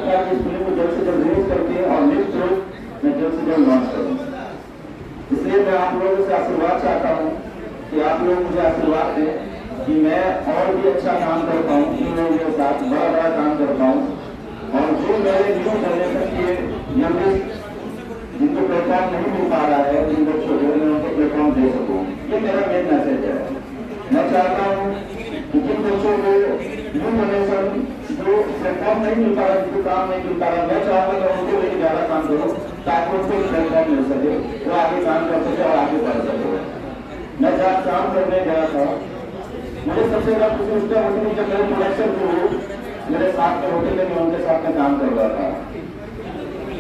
चाहता है कि इस फिल्म को जल्द से जल्द रिलीज करके और नेक्स्ट रोज मैं जल्द से जल्द लॉन्च करूँ। इसलिए मैं आप लोगों से आशीर्वाद चाहता हूँ कि आप लोग मुझे आशीर्वाद दें कि मैं और भी अच्छा काम कर पाऊँ, इन लोगों के साथ बड़ा बड़ा काम कर पाऊँ, और जो मेरे न्यू जनरेशन के यंगेस्ट जिनको प्लेटफॉर्म नहीं मिल पा रहा है, जिन बच्चों को मैं उनको प्लेटफॉर्म दे सकूँ। ये मेरा मेन मैसेज है। मैं चाहता हूँ कि जिन बच्चों को न्यू जनरेशन जो प्लेटफॉर्म नहीं मिल पा रहा, जिनको काम नहीं मिल पा रहा, मैं चाहूँगा कि उनको लेकर ज़्यादा काम करूँ ताकि उनको प्लेटफॉर्म मिल सके, वो आगे काम कर सके और आगे बढ़ सके। मैं जहाँ काम करने गया था, मुझे सबसे ज़्यादा खुशी उसका होती थी जब मेरे प्रोडक्शन को मेरे साथ में होते थे, मैं उनके साथ में काम कर रहा था।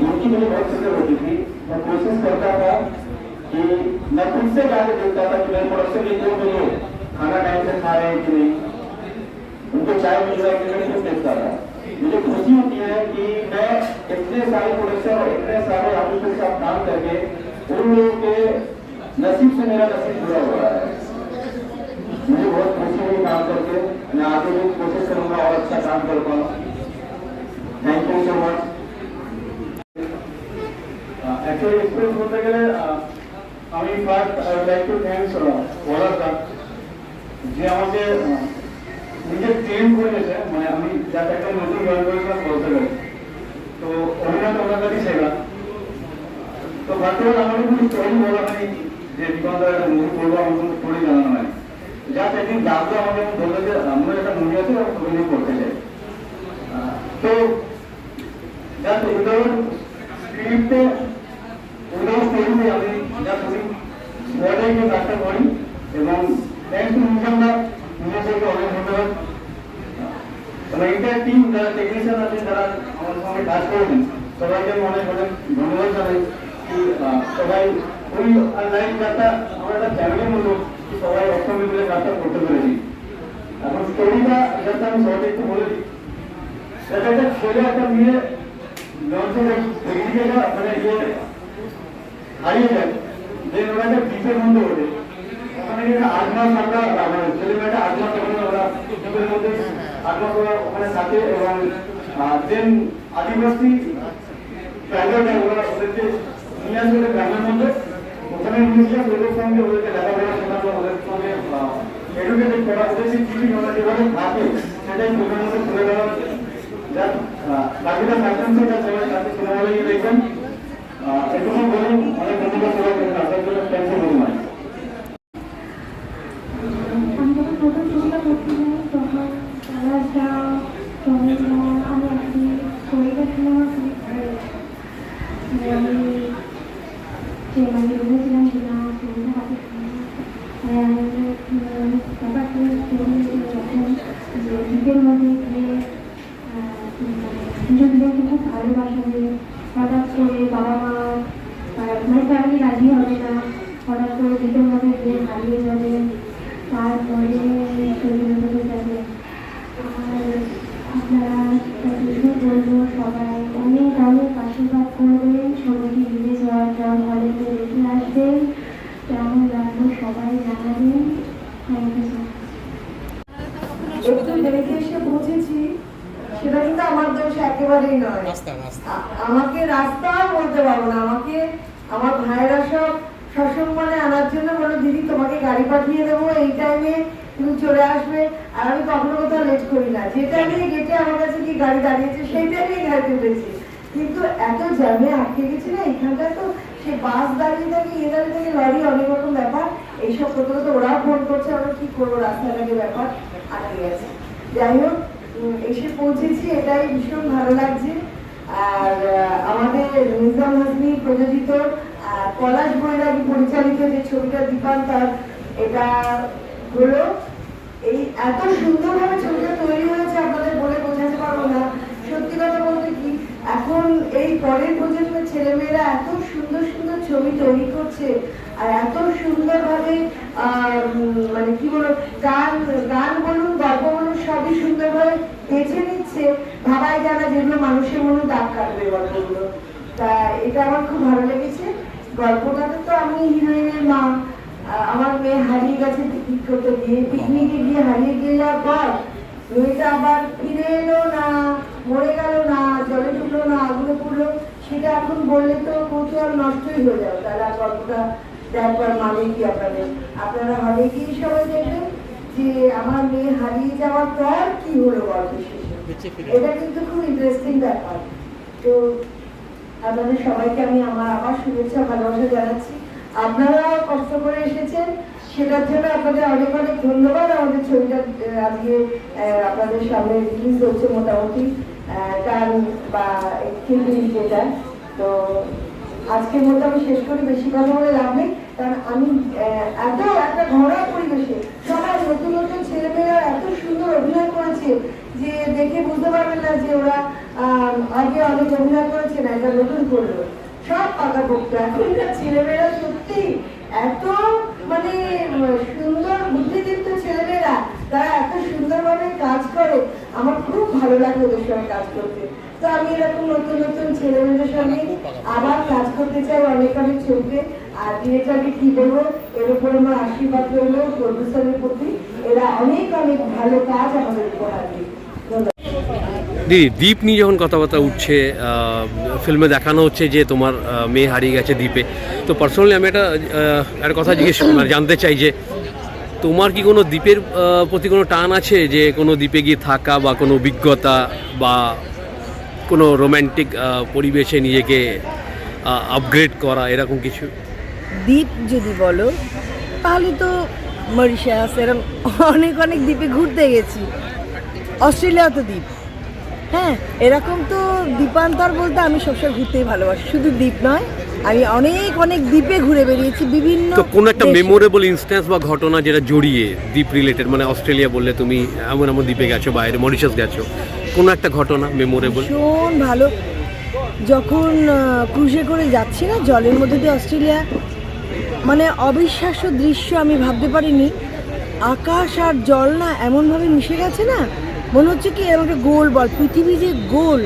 उनकी मुझे बहुत फिक्र होती थी। मैं कोशिश करता था कि मैं खुद से जाके देखता था कि मेरे प्रोडक्शन के जो लोग खाना टाइम से खा रहे हैं कि नहीं, उनको चाय मिल रहा है कि नहीं, खुद देखता था। मुझे खुशी होती है कि मैं इतने सारे प्रोडक्शन और इतने सारे आदमी के साथ काम करके उन लोगों के नसीब से मेरा नसीब जुड़ा हुआ है। मुझे बहुत खुशी हुई काम करके। मैं आगे भी कोशिश करूंगा और अच्छा काम कर पाऊँ। Thank you so much. Actually experience बोलते गেলে আমি first I would like to thanks ওলাদা যে আমাকে নিজে ট্রেন করেছে, মানে আমি যাতে একটা নতুন জয়েন করেছিলাম বলতে গেলে, তো অভিনয়টা ওনার কাছেই শেখা। তো বর্তমানে আমার কোনো স্টোরি বলা হয়নি যে দীপঙ্কর একটা মুভি করবো, আমার কোনো স্টোরি জানানো হয়নি। জাস্ট একদিন ডাকলো আমাকে, বললো যে আমার একটা মুভি আছে, আমি করতে চাই। তো জাস্ট উইদাউট স্ক্রিপ্টে উইদাউট স্টোরিতে আমি জাস্ট ওই ওয়ার্ডে কাজটা করি, এবং থ্যাংকস টু মিউজিয়ামরা নিজেদেরকে অনেক ধন্যবাদ। এবং এটা টিম যারা টেকনিশিয়ান আছে, যারা আমার সঙ্গে কাজ করেছেন, সবাইকে আমি অনেক অনেক ধন্যবাদ জানাই। কি সবাই ওই লাইফ একটা আমার একটা ফ্যামিলির মতো, সবাই একসঙ্গে মিলে কাজটা করতে পেরেছি। এখন স্টোরিটা যাতে আমি সবাই একটু বলে দিই, সেটা একটা ছেলে একটা মেয়ে যখন মানে ইয়ে হারিয়ে যায়, যে ওরা একটা দ্বীপের মধ্যে ওঠে, ওখানে কিন্তু 8 মাস আমরা মানে ছেলে মেয়েটা 8 মাস ওখানে ওরা দ্বীপের মধ্যে 8 মাস ওরা ওখানে থাকে। এবং দেন আদিবাসী ট্রাইবালরা ওরা ওদেরকে নিয়ে আসবে গ্রামের মধ্যে, ওখানে মিউজিয়াম ওদের সঙ্গে ওদেরকে লেখাপড়া শেখানো, ওদের সঙ্গে এডুকেটেড করা, ওদের সেই টিচিং ওরা যেভাবে থাকে সেটাই প্রোগ্রামের মধ্যে তুলে দেওয়া হচ্ছে। যাক বাকিটা সাকসেসটা সবাই কাছে সিনেমা হলে গিয়ে দেখবেন। এটুকু বলুন, অনেক ধন্যবাদ সবাইকে আসার জন্য। Thank you very much. আমি যখন প্রথম ছবিটা করতে যাই তখন রাজা আমি আপনি ছবিটা শুনে আমার খুবই ভালো লেগেছে। আমি যে মানে ভেবেছিলাম যে না ছবিটা হাতে ব্যাপারটা যখন যে দ্বীপের মধ্যে গিয়ে দুজন দুজনকে খুব ভালোবাসাবে, হঠাৎ করে বাবা মা মানে ফ্যামিলি রাজি হবে না, হঠাৎ করে দ্বীপের মধ্যে গিয়ে হারিয়ে যাবে, তারপরে শরীরে হয়ে যাবে। আর আপনারা বলবো সবাই অনেক অনেক আশীর্বাদ করবেন, ছবিটি রিলিজ হওয়ার পর হলেতে দেখে আসবেন, কেমন লাগলো সবাই জানাবেন। Thank you so much. একটু দেখে এসে বুঝেছি, সেটা কিন্তু আমার দোষ একেবারেই নয়। আমাকে রাস্তা বলতে পারবো না, আমাকে আমার ভাইয়েরা সব সসম্মানে আনার জন্য বলো দিদি তোমাকে গাড়ি পাঠিয়ে দেবো, এই টাইমে তুমি চলে আসবে। আর আমি কখনো কোথাও লেট করি না, যে টাইমে গেটে আমার কাছে কি গাড়ি দাঁড়িয়েছে সেই টাইমেই গাড়িতে উঠেছি। কিন্তু এত জ্যামে আটকে গেছি না এখানটা, তো সে বাস দাঁড়িয়ে থাকে, ইয়ে দাঁড়িয়ে থাকে, লরি, অনেক রকম ব্যাপার। এইসব করতে করতে ওরাও ফোন করছে, আমরা কি করবো, রাস্তাটাকে ব্যাপার আটকে গেছে। যাই হোক এসে পৌঁছেছি, এটাই ভীষণ ভালো লাগছে। আর আমাদের নিজাম হাসমি প্রযোজিত পলাশ বৈরাগী পরিচালিত যে ছবিটা দীপান্তর, এটা হলো এই এত সুন্দরভাবে ছবিটা তৈরি হয়েছে আপনাদের বলে বোঝাতে পারবো না। সত্যি কথা বলতে কি, এখন এই পরের প্রজন্মের ছেলেমেয়েরা এত সুন্দর সুন্দর ছবি তৈরি করছে, আর এত সুন্দরভাবে মানে কি বলবো, গান গান বলুন, গল্প বলুন, সবই সুন্দরভাবে বেছে নিচ্ছে, ভাবাই জানা যেগুলো মানুষের মনে দাগ কাটবে গল্পগুলো। তা এটা আমার খুব ভালো লেগেছে। গল্পটাতে তো আমি হিরোইনের মা, আমার মেয়ে হারিয়ে গেছে পিকনিক করতে গিয়ে, পিকনিকে গিয়ে হারিয়ে গিয়ে যাওয়ার পর মেয়েটা আবার ফিরে এলো না, মরে গেল না, জলে এখন বললে তো কৌতূহল নষ্টই হয়ে যাবে, তাহলে আর গল্পটা দেখবার মানে কি আপনারা হলে গিয়ে সবাই দেখবেন যে আমার মেয়ে হারিয়ে যাওয়ার পর কি হলো গল্প শেষে। এটা কিন্তু খুব ইন্টারেস্টিং ব্যাপার। তো আপনাদের সবাইকে আমি আমার আবার শুভেচ্ছা ভালোবাসা জানাচ্ছি। আপনারাও কষ্ট করে এসেছেন, সেটার জন্য আপনাদের অনেক অনেক ধন্যবাদ। আমাদের ছবিটা আজকে আপনাদের সামনে রিলিজ হচ্ছে মোটামুটি গান বা যেটা। তো আজকের মতো আমি শেষ করি, বেশি কথা বলে লাভ নেই, কারণ আমি এত একটা ঘরোয়া পরিবেশে সবাই নতুন নতুন ছেলেমেয়েরা এত সুন্দর অভিনয় করেছে যে দেখে বুঝতে পারবেন না যে ওরা আগে অনেক অভিনয় করেছে না, এটা নতুন করলো, সব পাকাপোক্ত। এখনকার ছেলেমেয়েরা সত্যি এত মানে সুন্দর বুদ্ধিদীপ্ত ছেলেমেয়েরা, তারা এত সুন্দরভাবে কাজ করে, আমার খুব ভালো লাগে ওদের সঙ্গে কাজ করতে। তো আমি এরকম নতুন নতুন ছেলেমেয়েদের সঙ্গে আবার কাজ করতে চাই অনেক অনেক ছবিতে। আর ডিরেক্টরকে কি বলবো, এর উপর আমার আশীর্বাদ রইল, প্রডিউসারের প্রতি, এরা অনেক অনেক ভালো কাজ আমাদের উপহার দিই। দিদি, দ্বীপ নিয়ে যখন কথাবার্তা উঠছে, ফিল্মে দেখানো হচ্ছে যে তোমার মেয়ে হারিয়ে গেছে দ্বীপে, তো পার্সোনালি আমি একটা কথা জানতে চাই যে তোমার কি কোনো দ্বীপের প্রতি কোনো টান আছে, যে কোনো দ্বীপে গিয়ে থাকা বা কোনো অভিজ্ঞতা বা কোনো রোম্যান্টিক পরিবেশে নিজেকে আপগ্রেড করা, এরকম কিছু? দ্বীপ যদি বলো তাহলে তো মরিশাস, এরকম অনেক অনেক দ্বীপে ঘুরতে গেছি। অস্ট্রেলিয়াও তো দ্বীপ, হ্যাঁ, এরকম তো দ্বীপান্তর বলতে আমি সবসময় ঘুরতেই ভালোবাসি, শুধু দ্বীপ নয়, আমি অনেক অনেক দ্বীপে ঘুরে বেরিয়েছি বিভিন্ন। তো কোনো একটা মেমোরেবল ইনস্ট্যান্স বা ঘটনা যেটা জড়িয়ে দ্বীপ রিলেটেড, মানে অস্ট্রেলিয়া বললে তুমি এমন এমন দ্বীপে গেছো, বাইরে মরিশাস গেছো, কোনো একটা ঘটনা মেমোরেবল? ভীষণ ভালো, যখন ক্রুজে করে যাচ্ছি না জলের মধ্যে দিয়ে অস্ট্রেলিয়া, মানে অবিশ্বাস্য দৃশ্য, আমি ভাবতে পারিনি আকাশ আর জল না এমনভাবে মিশে গেছে না, মনে হচ্ছে কি এরকম একটা গোল বল, পৃথিবী যে গোল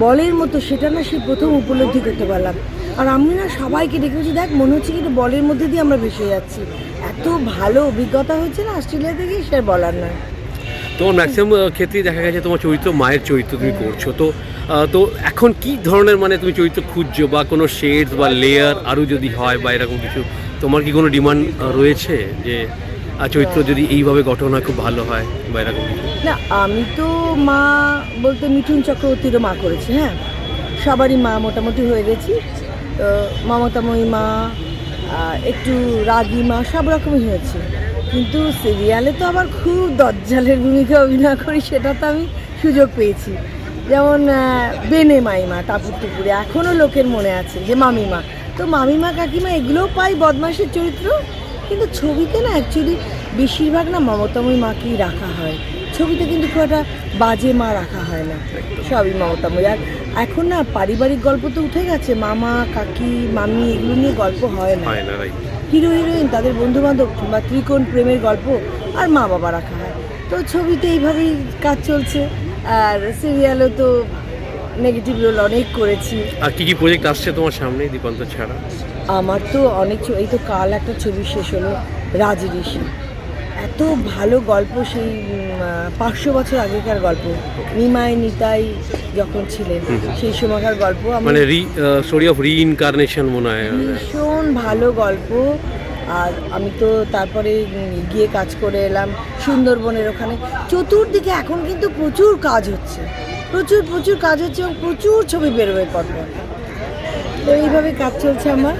বলের মতো, সেটা না সে প্রথম উপলব্ধি করতে পারলাম। আর আমি না সবাইকে দেখেছি, দেখ মনে হচ্ছে কি বলের মধ্যে দিয়ে আমরা ভেসে যাচ্ছি, এত ভালো অভিজ্ঞতা হয়েছে না অস্ট্রেলিয়াতে গিয়ে, সে বলার নয়। তোমার ম্যাক্সিমাম ক্ষেত্রেই দেখা গেছে তোমার চরিত্র মায়ের চরিত্র তুমি করছো, তো এখন কি ধরনের মানে তুমি চরিত্র খুঁজছো, বা কোনো শেডস বা লেয়ার আরও যদি হয় বা এরকম কিছু, তোমার কি কোনো ডিমান্ড রয়েছে যে চরিত্র যদি এইভাবে গঠন হয় খুব ভালো হয় বা এরকম কিছু? না, আমি তো মা বলতে মিঠুন চক্রবর্তীরও মা করেছি, হ্যাঁ, সবারই মা মোটামুটি হয়ে গেছি, মমতাময়ী মা, একটু রাগী মা, সব রকমই হয়েছে। কিন্তু সিরিয়ালে তো আবার খুব দজ্জালের ভূমিকা অভিনয় করি, সেটা তো আমি সুযোগ পেয়েছি। যেমন বেনে মাইমা টাপুর টুপুরে, এখনও লোকের মনে আছে যে মামিমা, তো মামিমা কাকিমা এগুলোও পাই বদমাশের চরিত্র। কিন্তু ছবিতে না অ্যাকচুয়ালি বেশিরভাগ না মমতাময়ী মাকেই রাখা হয়, ছবিতে কিন্তু খুব একটা বাজে মা রাখা হয় না, সবই মমতাময়ী। আর এখন না পারিবারিক গল্প তো উঠে গেছে, মামা কাকি মামি এগুলো নিয়ে গল্প হয় না, হিরো হিরোইন তাদের বন্ধুবান্ধব বা ত্রিকোণ প্রেমের গল্প আর মা বাবা রাখা হয়। তো ছবিতে এইভাবেই কাজ চলছে, আর সিরিয়ালও তো নেগেটিভ রোল অনেক করেছি। আর কি কি প্রজেক্ট আসছে তোমার সামনে দীপান্তর ছাড়া? আমার তো অনেক, এই তো কাল একটা ছবি শেষ হলো, রাজঋষি, এত ভালো গল্প, সেই 500 বছর আগেকার গল্প, নিমাই নিতাই যখন ছিলেন সেই সময়কার গল্প, মানে স্টোরি অফ রিইনকারনেশন মনে হয়, ভীষণ ভালো গল্প। আর আমি তো তারপরে গিয়ে কাজ করে এলাম সুন্দরবনের ওখানে, চতুর্দিকে এখন কিন্তু প্রচুর কাজ হচ্ছে, প্রচুর কাজ হচ্ছে এবং প্রচুর ছবি বেরোবে পরপর। তো এইভাবে কাজ চলছে আমার।